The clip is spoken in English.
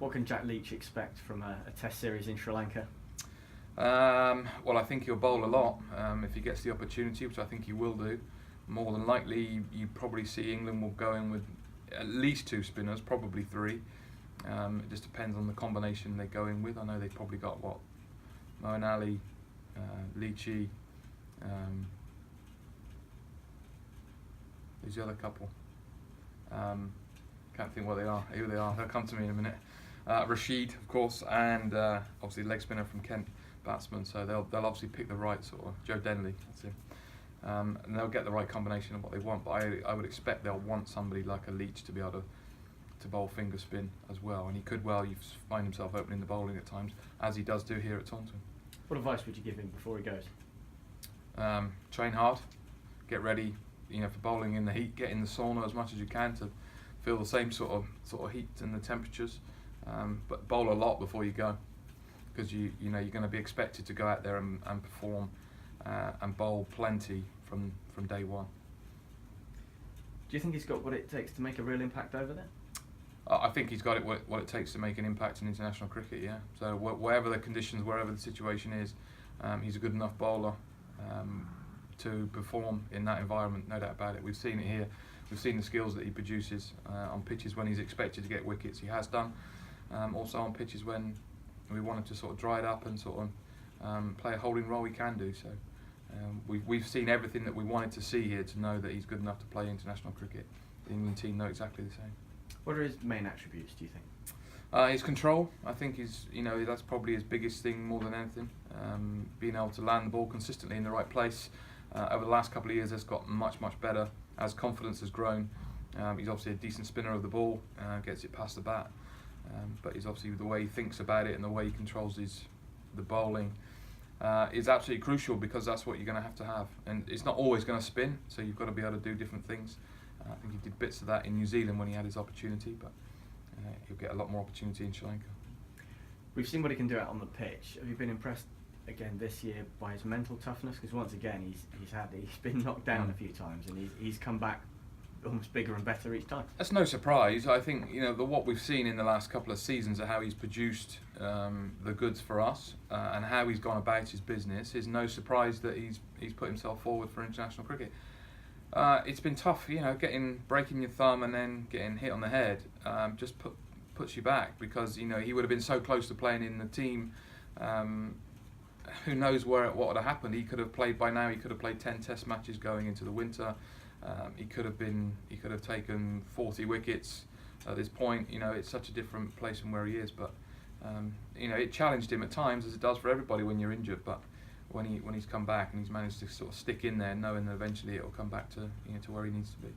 What can Jack Leach expect from a Test series in Sri Lanka? Well, I think he'll bowl a lot if he gets the opportunity, which I think he will do. More than likely, you probably see England will go in with at least 2 spinners, probably 3. It just depends on the combination they go in with. I know they've probably got Moeen Ali, Leachy. Who's the other couple? Can't think who they are. They'll come to me in a minute. Rashid, of course, and obviously leg spinner from Kent, batsman. So they'll obviously pick the right sort of Joe Denley. That's it. And they'll get the right combination of what they want. But I would expect they'll want somebody like a Leach to be able to bowl finger spin as well, and he could find himself opening the bowling at times, as he does do here at Taunton. What advice would you give him before he goes? Train hard, get ready, for bowling in the heat. Get in the sauna as much as you can to feel the same sort of heat and the temperatures. But bowl a lot before you go, because you're going to be expected to go out there and perform and bowl plenty from day one. Do you think he's got what it takes to make a real impact over there? I think he's got what it takes to make an impact in international cricket, yeah. So wherever the conditions, wherever the situation is, he's a good enough bowler to perform in that environment, no doubt about it. We've seen it here. We've seen the skills that he produces on pitches when he's expected to get wickets. He has done. Also on pitches when we wanted to sort of dry it up and sort of play a holding role, he can do so. We've seen everything that we wanted to see here to know that he's good enough to play international cricket. The England team know exactly the same. What are his main attributes, do you think? His control. I think that's probably his biggest thing more than anything. Being able to land the ball consistently in the right place. Over the last couple of years, has got much better as confidence has grown. He's obviously a decent spinner of the ball, gets it past the bat. But he's obviously, the way he thinks about it and the way he controls the bowling is absolutely crucial, because that's what you're going to have. And it's not always going to spin, so you've got to be able to do different things. I think he did bits of that in New Zealand when he had his opportunity, but he'll get a lot more opportunity in Sri Lanka. We've seen what he can do out on the pitch. Have you been impressed again this year by his mental toughness? Because once again, he's been knocked down a few times, and he's come back almost bigger and better each time. That's no surprise. I think what we've seen in the last couple of seasons of how he's produced the goods for us and how he's gone about his business is no surprise that he's put himself forward for international cricket. It's been tough, breaking your thumb and then getting hit on the head just puts you back, because he would have been so close to playing in the team. Who knows what would have happened? He could have played by now. He could have played 10 Test matches going into the winter. He could have taken 40 wickets at this point. It's such a different place from where he is. But it challenged him at times, as it does for everybody when you're injured. But when he's come back and he's managed to sort of stick in there, knowing that eventually it will come back to where he needs to be.